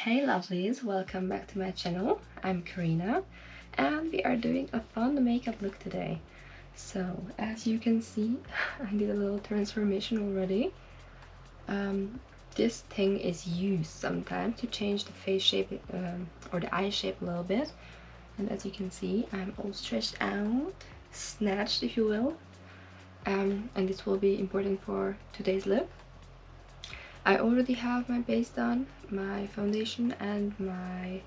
Hey lovelies, welcome back to my channel. I'm Karina and we are doing a fun makeup look today. So as you can see, I did a little transformation already. This thing is used sometimes to change the face shape or the eye shape a little bit. And as you can see, I'm all stretched out, snatched if you will. And this will be important for today's look. I already have my base done, my foundation and my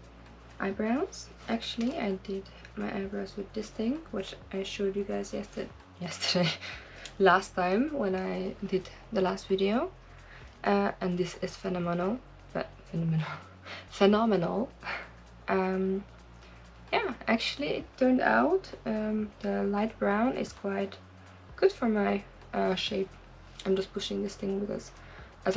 eyebrows. Actually, I did my eyebrows with this thing, which I showed you guys yesterday, last time when I did the last video. And this is phenomenal. Phenomenal. Yeah, actually it turned out the light brown is quite good for my shape. I'm just pushing this thing because as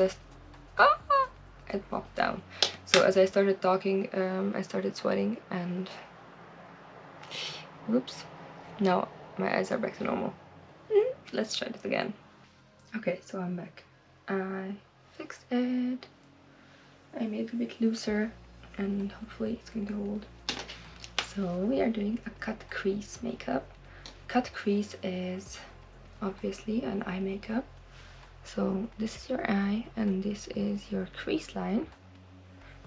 it popped down. So as I started talking, I started sweating and whoops, now my eyes are back to normal. Let's try this again. Okay, so I'm back. I fixed it. I made it a bit looser and hopefully it's going to hold. So we are doing a cut crease makeup. Cut crease is obviously an eye makeup. So this is your eye and this is your crease line.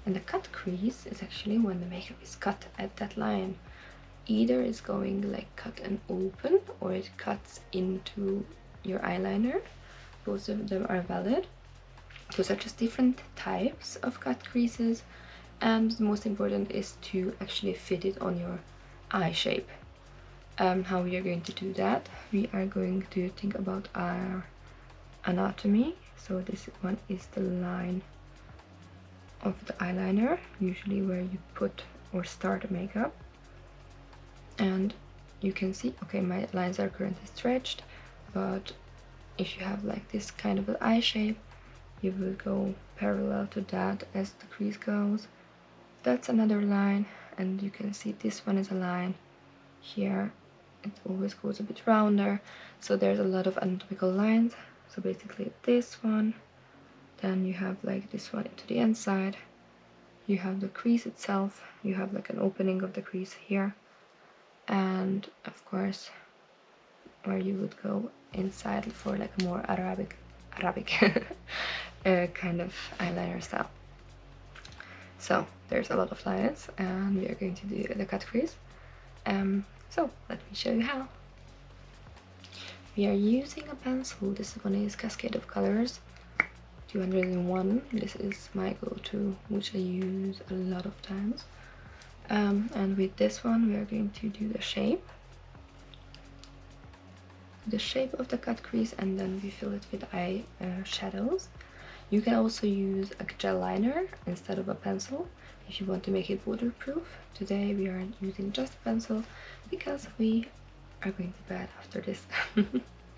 And the cut crease is actually when the makeup is cut at that line. Either it's going like cut and open or it cuts into your eyeliner. Both of them are valid. Those are just different types of cut creases. And the most important is to actually fit it on your eye shape. How we are going to do that? We are going to think about our anatomy. So this one is the line of the eyeliner, usually where you put or start the makeup. And you can see, okay, my lines are currently stretched, but if you have like this kind of an eye shape, you will go parallel to that as the crease goes. That's another line, and you can see this one is a line here. It always goes a bit rounder, so there's a lot of anatomical lines. So basically this one, then you have like this one to the inside, you have the crease itself, you have like an opening of the crease here, and of course where you would go inside for like a more Arabic kind of eyeliner style. So there's a lot of lines and we are going to do the cut crease. So let me show you how. We are using a pencil. This one is Cascade of Colors 201. This is my go-to, which I use a lot of times. And with this one we are going to do the shape of the cut crease, and then we fill it with eye shadows. You can also use a gel liner instead of a pencil if you want to make it waterproof. Today we are using just a pencil because we are going to bed after this.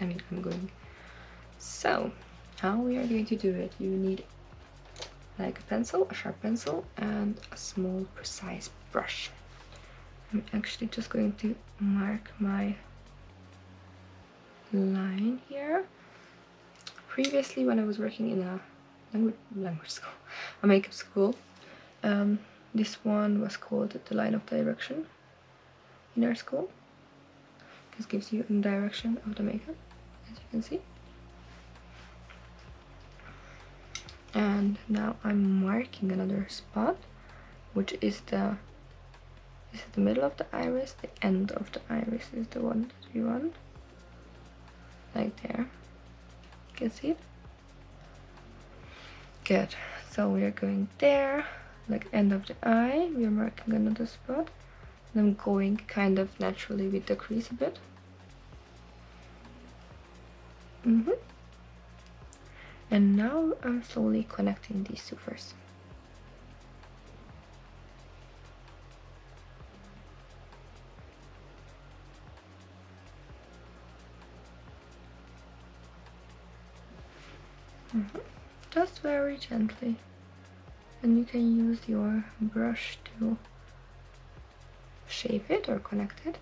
I mean, I'm going. So how we are going to do it? You need like a pencil, a sharp pencil, and a small precise brush. I'm actually just going to mark my line here. Previously, when I was working in a language school, a makeup school, this one was called the line of direction in our school. This gives you a direction of the makeup, as you can see. And now I'm marking another spot, which is the middle of the iris. The end of the iris is the one that we want, like there. You can see it. Good. So we are going there, like end of the eye. We are marking another spot. And I'm going kind of naturally with the crease a bit. And now I'm slowly connecting these two first. Just very gently. And you can use your brush to shape it or connect it.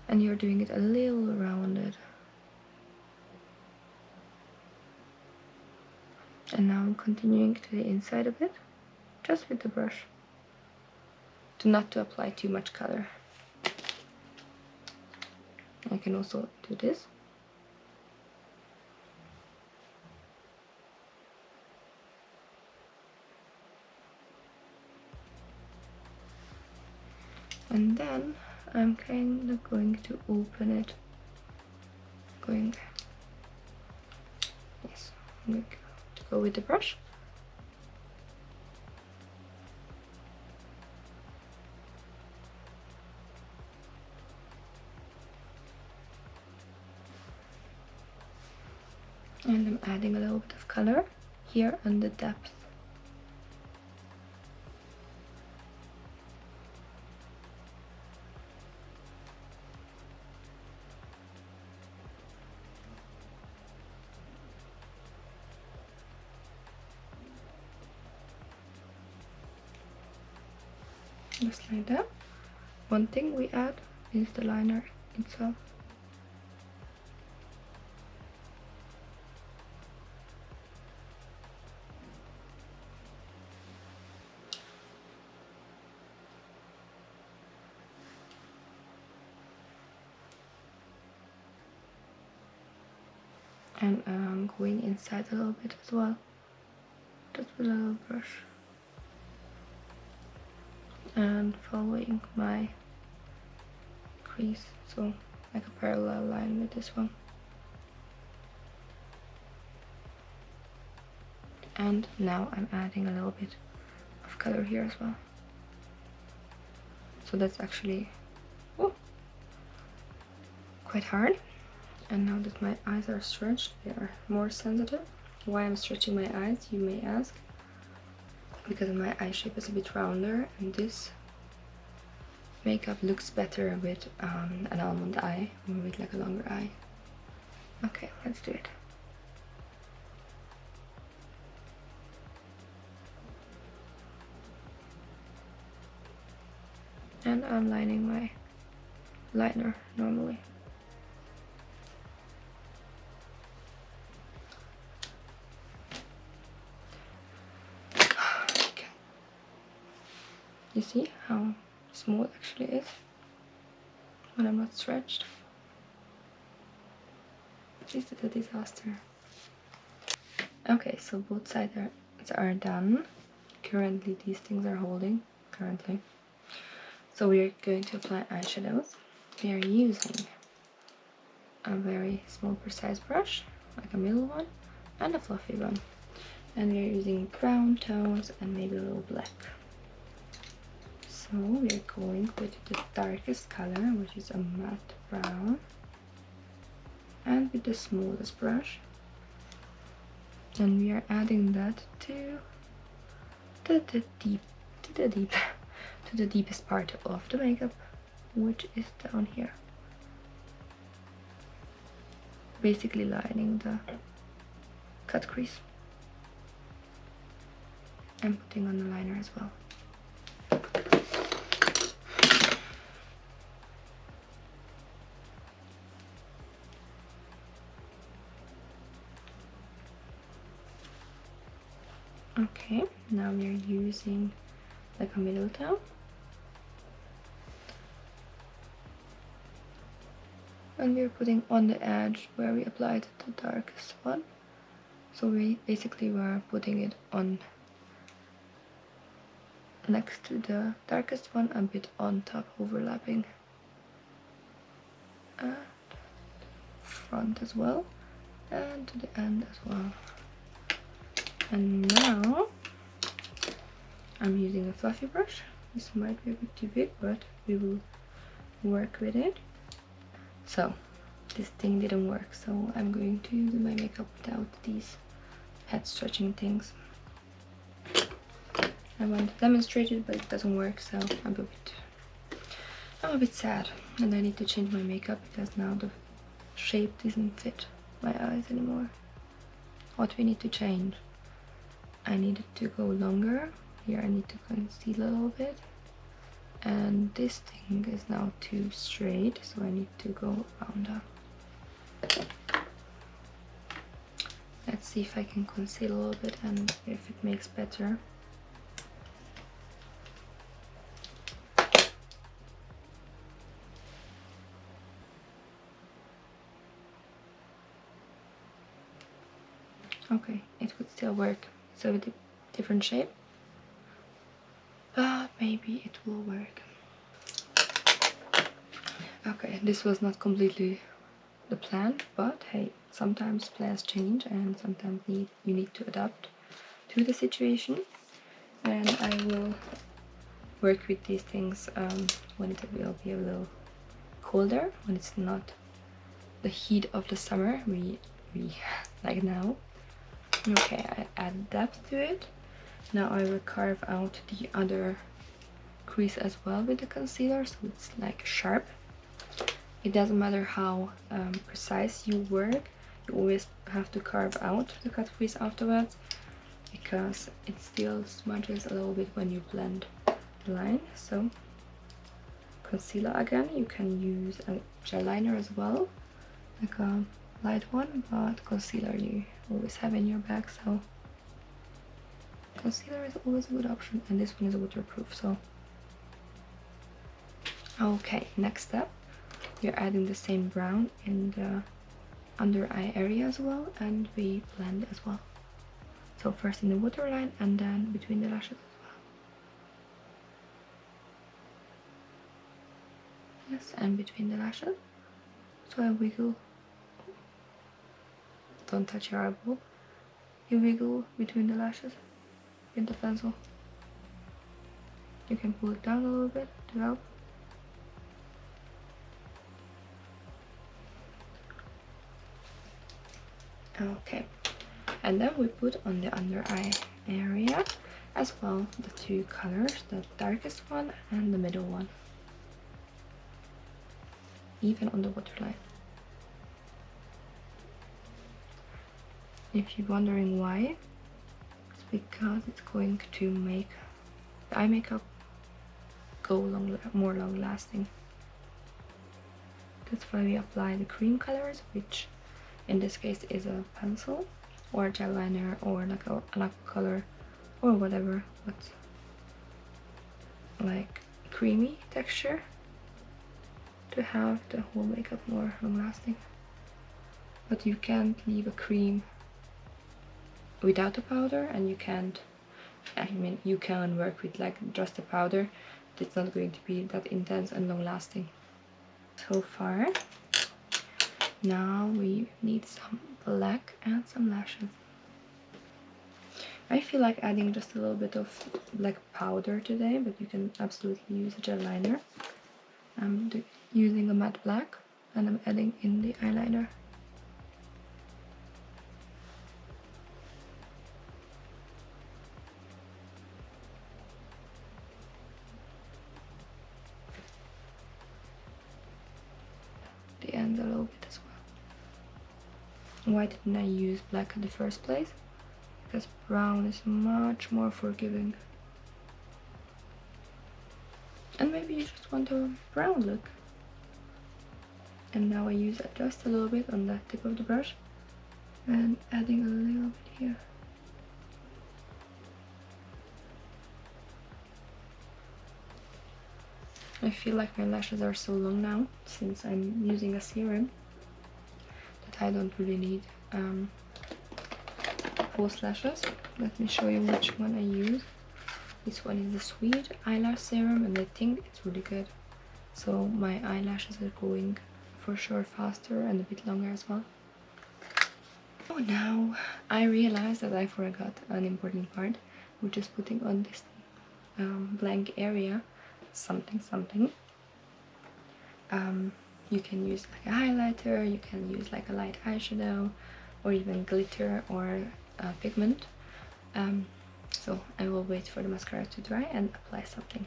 And you're doing it a little rounded. And now I'm continuing to the inside a bit. just with the brush, to not to apply too much color. I can also do this. And then I'm kind of going to open it. Yes, I'm going to go with the brush. And I'm adding a little bit of color here on the depth. Just like that. One thing we add is the liner itself. And I'm going inside a little bit as well, just with a little brush. And following my crease, so like a parallel line with this one. And now I'm adding a little bit of color here as well. So that's actually quite hard. And now that my eyes are stretched, they are more sensitive. Why I'm stretching my eyes, you may ask? Because my eye shape is a bit rounder, and this makeup looks better with an almond eye or with like a longer eye. Okay, let's do it. And I'm lining my liner normally. Okay. You see how smooth actually is when I'm not stretched? This is a disaster. Okay, so both sides are done. Currently these things are holding, currently. So we're going to apply eyeshadows. We are using a very small precise brush, like a middle one, and a fluffy one. And we are using brown tones and maybe a little black. So we are going with the darkest color, which is a matte brown, and with the smallest brush. And we are adding that to the deepest part of the makeup, which is down here. Basically lining the cut crease. And putting on the liner as well. Okay, now we are using like a middle tone. And we're putting on the edge where we applied the darkest one. So we basically were putting it on next to the darkest one, a bit on top, overlapping. And front as well, and to the end as well. And now I'm using a fluffy brush. This might be a bit too big, but we will work with it. So this thing didn't work, so I'm going to do my makeup without these head stretching things. I want to demonstrate it, but it doesn't work, so I'm a bit sad, and I need to change my makeup because now the shape doesn't fit my eyes anymore. What we need to change? I need it to go longer. Here I need to conceal a little bit. And this thing is now too straight, so I need to go around that. Let's see if I can conceal a little bit and if it makes better. Okay, it would still work. So with a different shape, but maybe it will work. Okay, this was not completely the plan, but hey, sometimes plans change and sometimes you need to adapt to the situation. And I will work with these things when it will be a little colder, when it's not the heat of the summer we like now. Okay, I add depth to it. Now I will carve out the other crease as well with the concealer, so it's like sharp. It doesn't matter how precise you work, you always have to carve out the cut crease afterwards, because it still smudges a little bit when you blend the line. So concealer again, you can use a gel liner as well, like a light one, but concealer you always have in your bag, so concealer is always a good option, and this one is waterproof. So okay, next step, we're adding the same brown in the under eye area as well, and we blend as well. So first in the waterline and then between the lashes as well. Yes, and between the lashes. So I wiggle. Don't touch your eyeball. You wiggle between the lashes with the pencil. You can pull it down a little bit to help. Okay, and then we put on the under eye area as well the two colors, the darkest one and the middle one, even on the waterline. If you're wondering why, it's because it's going to make the eye makeup go more long lasting. That's why we apply the cream colors, which in this case is a pencil or a gel liner or like an aqua color or whatever, but like creamy texture to have the whole makeup more long lasting. But you can't leave a cream without a powder, and you can't, I mean, you can work with like just a powder, but it's not going to be that intense and long lasting. So far, now we need some black and some lashes. I feel like adding just a little bit of black powder today, but you can absolutely use a gel liner. I'm using a matte black and I'm adding in the eyeliner. The end a little bit as well. Why didn't I use black in the first place? Because brown is much more forgiving. And maybe you just want a brown look. And now I use it just a little bit on the tip of the brush and adding a little bit here. I feel like my lashes are so long now, since I'm using a serum, that I don't really need false lashes. Let me show you which one I use. This one is the Sweet Eyelash Serum, and I think it's really good. So my eyelashes are going for sure faster and a bit longer as well. Oh, now I realized that I forgot an important part, which is putting on this blank area something. You can use like a highlighter, you can use like a light eyeshadow, or even glitter or pigment. So I will wait for the mascara to dry and apply something.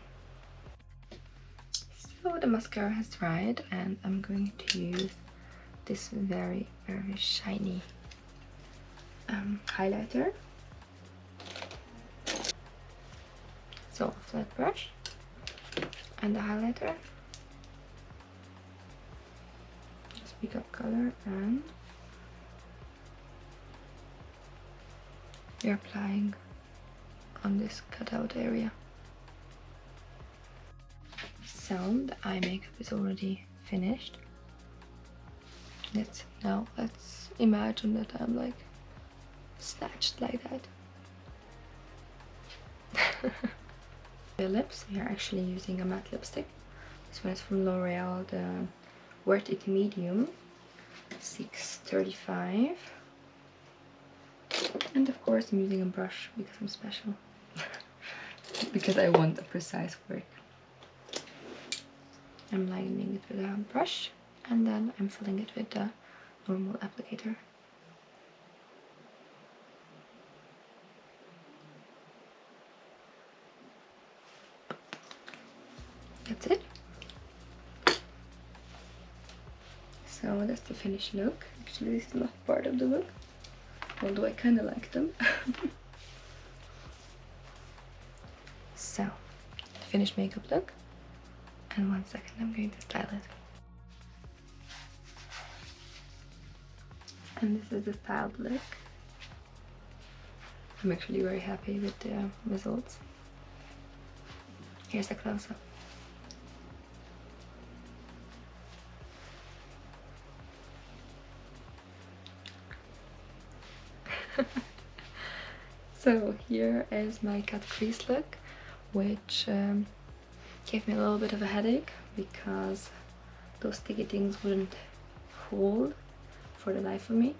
So the mascara has dried and I'm going to use this very shiny highlighter. So a flat brush and the highlighter. Just pick up color and we're applying on this cutout area. So the eye makeup is already finished. Let's imagine that I'm like snatched like that. The lips, we are actually using a matte lipstick. This one is from L'Oreal, the Worth It Medium, 635. And of course I'm using a brush because I'm special. Because I want a precise work. I'm lining it with a brush and then I'm filling it with the normal applicator. That's it. So that's the finished look. Actually, this is not part of the look, although I kind of like them. So, the finished makeup look. And 1 second, I'm going to style it. And this is the styled look. I'm actually very happy with the results. Here's a close-up. So here is my cut crease look, which gave me a little bit of a headache because those sticky things wouldn't hold for the life of me.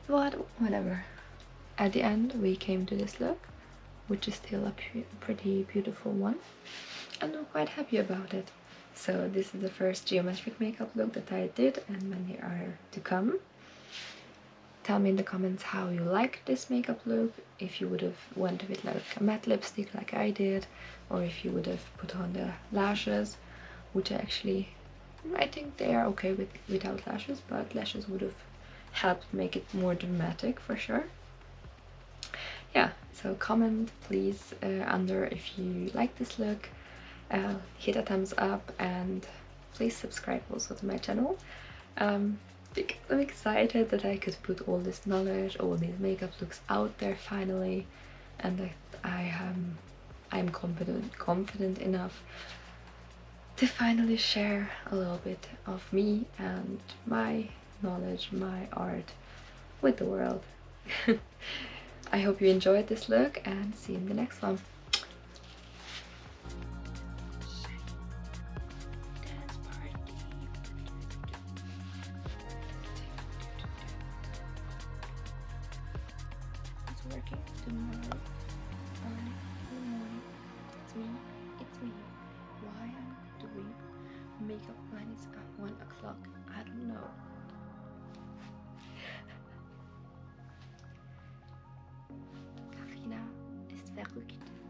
But whatever. At the end we came to this look, which is still a pretty beautiful one, and I'm quite happy about it. So this is the first geometric makeup look that I did, and many are to come. Tell me in the comments how you liked this makeup look, if you would have went with like a matte lipstick like I did, or if you would have put on the lashes, which I think they are okay without lashes, but lashes would have helped make it more dramatic for sure. Yeah, so comment please under if you like this look, hit a thumbs up, and please subscribe also to my channel. Because I'm excited that I could put all this knowledge, all these makeup looks out there finally, and that I'm confident enough to finally share a little bit of me and my knowledge, my art with the world. I hope you enjoyed this look, and see you in the next one. Working tomorrow early in the morning. It's me. Why I'm doing makeup when it's at 1 o'clock, I don't know. Carina ist verrückt.